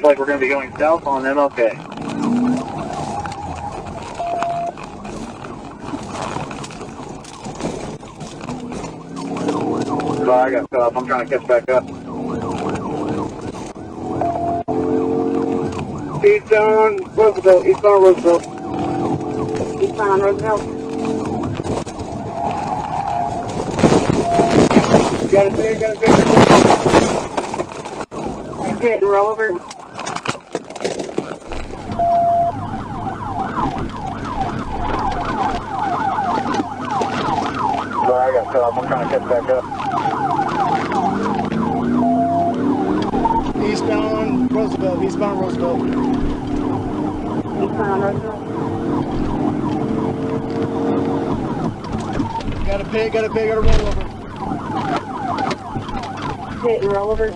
like we're going to be going south on MLK. So I got cut off. I'm trying to catch back up. Eastbound Roosevelt. Eastbound Roosevelt. Eastbound Roosevelt. Got it there, got it there. Hit and roll over. Sorry, I got cut off. I'm trying to catch back up. Eastbound Roosevelt. Eastbound Roosevelt. Eastbound Roosevelt. Got a pig, got a roll over. Hit and roll over.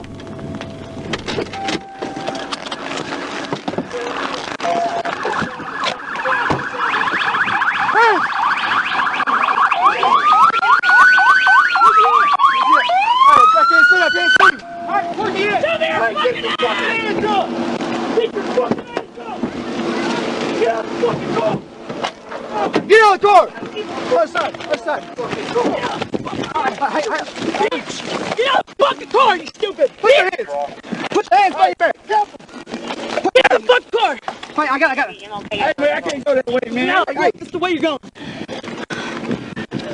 Get out the car! Left side, left side. Get out the fucking car, you stupid! Put your hands! Put your hands by your back! Get out the fucking car! Wait, I got it. Hey, man, I can't go that way, man. No, wait, this is the way you're going.